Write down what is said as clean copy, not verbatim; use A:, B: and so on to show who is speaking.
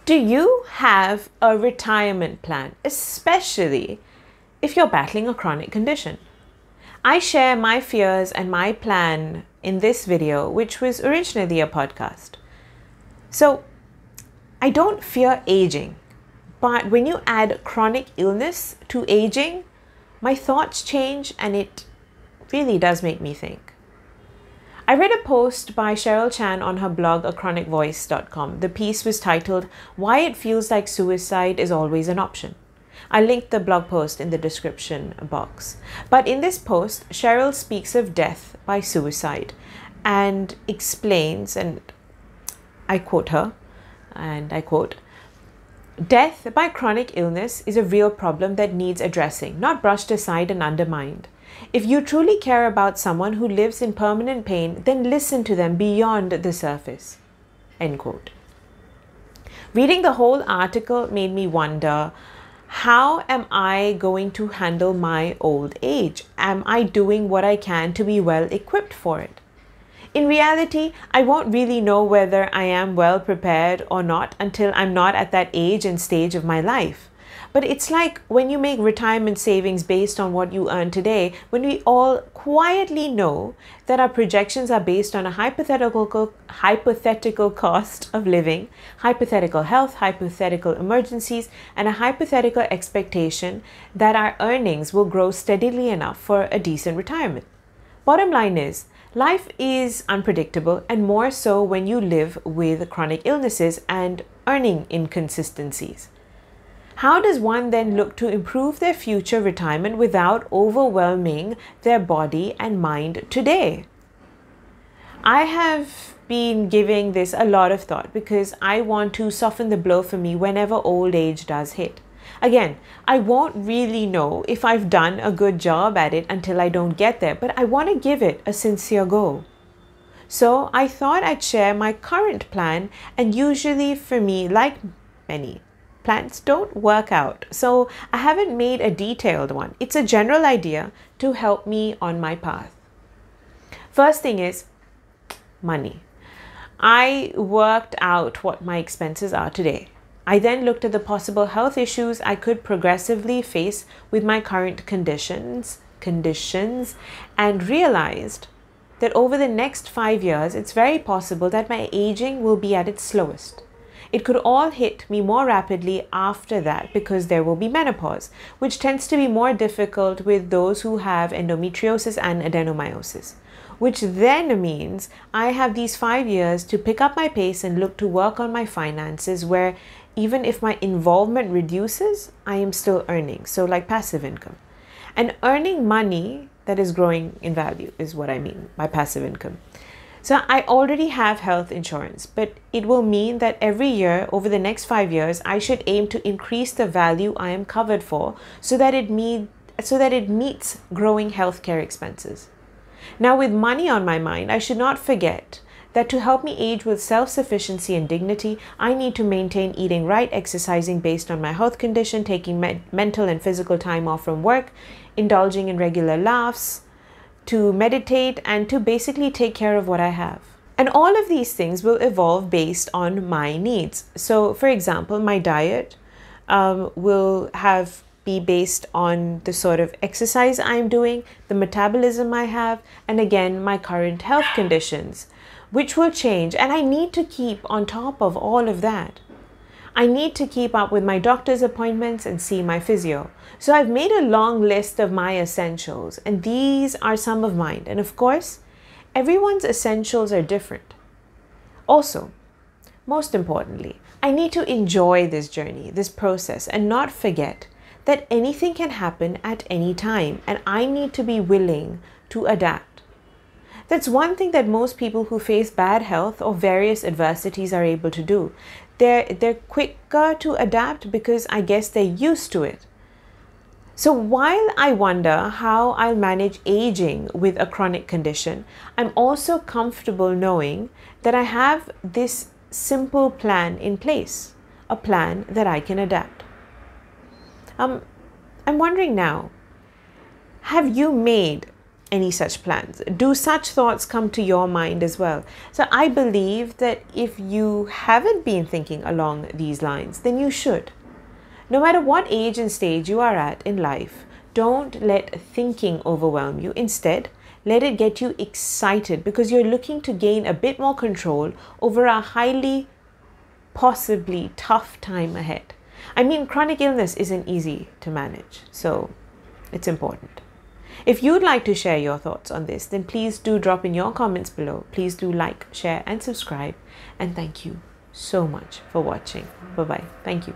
A: Do you have a retirement plan, especially if you're battling a chronic condition? I share my fears and my plan in this video, which was originally a podcast. So, I don't fear aging, but when you add chronic illness to aging, my thoughts change and it really does make me think. I read a post by Sheryl Chan on her blog, achronicvoice.com. The piece was titled, "Why It Feels Like Suicide is Always an Option." I linked the blog post in the description box. But in this post, Sheryl speaks of death by suicide and explains, and I quote her, and I quote, "Death by chronic illness is a real problem that needs addressing, not brushed aside and undermined. If you truly care about someone who lives in permanent pain, then listen to them beyond the surface." End quote. Reading the whole article made me wonder, how am I going to handle my old age? Am I doing what I can to be well equipped for it? In reality, I won't really know whether I am well prepared or not until I'm not at that age and stage of my life. But it's like when you make retirement savings based on what you earn today, when we all quietly know that our projections are based on a hypothetical cost of living, hypothetical health, hypothetical emergencies, and a hypothetical expectation that our earnings will grow steadily enough for a decent retirement. Bottom line is, life is unpredictable, and more so when you live with chronic illnesses and earning inconsistencies. How does one then look to improve their future retirement without overwhelming their body and mind today? I have been giving this a lot of thought because I want to soften the blow for me whenever old age does hit. Again, I won't really know if I've done a good job at it until I don't get there, but I want to give it a sincere go. So I thought I'd share my current plan, and usually for me, like many, plans don't work out. So I haven't made a detailed one. It's a general idea to help me on my path. First thing is money. I worked out what my expenses are today. I then looked at the possible health issues I could progressively face with my current conditions and realized that over the next 5 years, it's very possible that my aging will be at its slowest. It could all hit me more rapidly after that because there will be menopause, which tends to be more difficult with those who have endometriosis and adenomyosis, which then means I have these 5 years to pick up my pace and look to work on my finances, where even if my involvement reduces, I am still earning. So like passive income. And earning money that is growing in value is what I mean by passive income. So I already have health insurance, but it will mean that every year over the next 5 years, I should aim to increase the value I am covered for so that it meets growing healthcare expenses. Now, with money on my mind, I should not forget that to help me age with self-sufficiency and dignity, I need to maintain eating right, exercising based on my health condition, taking mental and physical time off from work, indulging in regular laughs, to meditate, and to basically take care of what I have. And all of these things will evolve based on my needs. So for example, my diet will be based on the sort of exercise I'm doing, the metabolism I have, and again, my current health conditions, which will change. And I need to keep on top of all of that. I need to keep up with my doctor's appointments and see my physio. So I've made a long list of my essentials, and these are some of mine. And of course, everyone's essentials are different. Also, most importantly, I need to enjoy this journey, this process, and not forget that anything can happen at any time, and I need to be willing to adapt. That's one thing that most people who face bad health or various adversities are able to do. They're quicker to adapt because I guess they're used to it. So while I wonder how I'll manage aging with a chronic condition, I'm also comfortable knowing that I have this simple plan in place, a plan that I can adapt. I'm wondering now, have you made any such plans? Do such thoughts come to your mind as well? So I believe that if you haven't been thinking along these lines, then you should. No matter what age and stage you are at in life, don't let thinking overwhelm you. Instead, let it get you excited because you're looking to gain a bit more control over a highly, possibly tough time ahead. I mean, chronic illness isn't easy to manage, so it's important. If you'd like to share your thoughts on this, then please do drop in your comments below. Please do like, share, and subscribe. And thank you so much for watching. Bye-bye. Thank you.